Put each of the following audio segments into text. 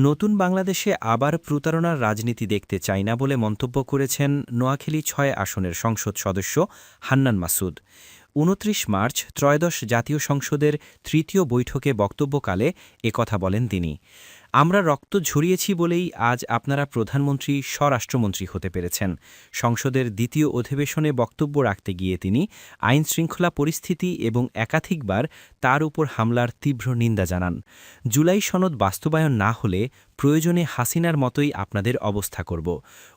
নতুন বাংলাদেশে আবার প্রতারণার রাজনীতি দেখতে চাই না বলে মন্তব্য করেছেন নোয়াখালী ৬ আসনের সংসদ সদস্য হান্নান মাসুদ। ২৯ মার্চ ত্রয়োদশ জাতীয় সংসদের তৃতীয় বৈঠকে বক্তব্যকালে একথা বলেন তিনি। আমরা রক্ত ঝরিয়েছি বলেই আজ আপনারা প্রধানমন্ত্রী স্বরাষ্ট্রমন্ত্রী হতে পেরেছেন। সংসদের দ্বিতীয় অধিবেশনে বক্তব্য রাখতে গিয়ে তিনি আইনশৃঙ্খলা পরিস্থিতি এবং একাধিকবার তার উপর হামলার তীব্র নিন্দা জানান। জুলাই সনদ বাস্তবায়ন না হলে প্রয়োজনে হাসিনার মতোই আপনাদের অবস্থা করব।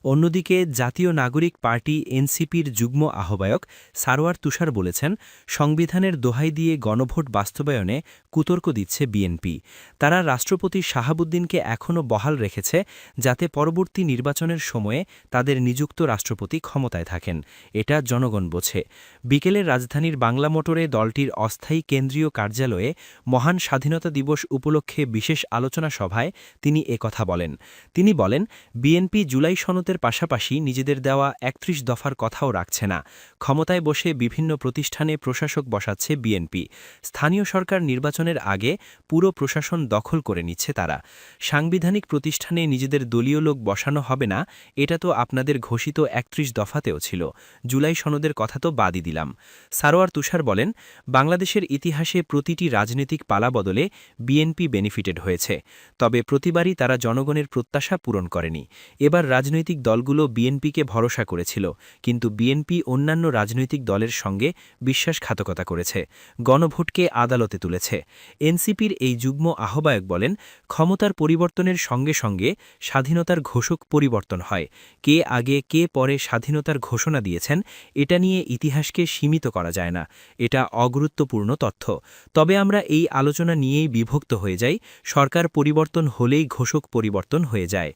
অন্যদিকে জাতীয় নাগরিক পার্টি এনসিপির যুগ্ম আহ্বায়ক সারোয়ার তুষার বলেছেন, সংবিধানের দোহাই দিয়ে গণভোট বাস্তবায়নে কুতর্ক দিচ্ছে বিএনপি। তারা রাষ্ট্রপতি শাহাবুদ্দিনকে এখনও বহাল রেখেছে যাতে পরবর্তী নির্বাচনের সময়ে তাদের নিযুক্ত রাষ্ট্রপতি ক্ষমতায় থাকেন। এটা জনগণ বোঝে। বিকেলে রাজধানীর বাংলা মোটরে দলটির অস্থায়ী কেন্দ্রীয় কার্যালয়ে মহান স্বাধীনতা দিবস উপলক্ষে বিশেষ আলোচনা সভায় তিনি একথা বলেন। তিনি বলেন, বিএনপি জুলাই সনদের পাশাপাশি নিজেদের দেওয়া ৩১ দফার কথাও রাখছে না। ক্ষমতায় বসে বিভিন্ন প্রতিষ্ঠানে প্রশাসক বসাচ্ছে বিএনপি। স্থানীয় সরকার নির্বাচনের আগে পুরো প্রশাসন দখল করে নিচ্ছে তারা। সাংবিধানিক প্রতিষ্ঠানে নিজেদের দলীয় লোক বসানো হবে না, এটা তো আপনাদের ঘোষিত ৩১ দফাতেও ছিল। জুলাই সনদের কথা তো বাদই দিলাম। সারোয়ার তুষার বলেন, বাংলাদেশের ইতিহাসে প্রতিটি রাজনৈতিক পালাবদলে বিএনপি বেনিফিটেড হয়েছে। তবে প্রতিবারই তারা জনগণের প্রত্যাশা পূরণ করেনি। এবার রাজনৈতিক দলগুলো বিএনপিকে ভরসা করেছিল, কিন্তু বিএনপি অন্যান্য রাজনৈতিক দলের সঙ্গে বিশ্বাসঘাতকতা করেছে, গণভোটকে আদালতে তুলেছে। এনসিপির এই যুগ্ম আহ্বায়ক বলেন, ক্ষমতার পরিবর্তনের সঙ্গে সঙ্গে স্বাধীনতার ঘোষক পরিবর্তন হয়। কে আগে কে পরে স্বাধীনতার ঘোষণা দিয়েছেন এটা নিয়ে ইতিহাসকে সীমিত করা যায় না। এটা অগুরুত্বপূর্ণ তথ্য। তবে আমরা এই আলোচনা নিয়েই বিভক্ত হয়ে যাই। সরকার পরিবর্তন হলেই ঘোষক পরিবর্তন হয়ে যায়।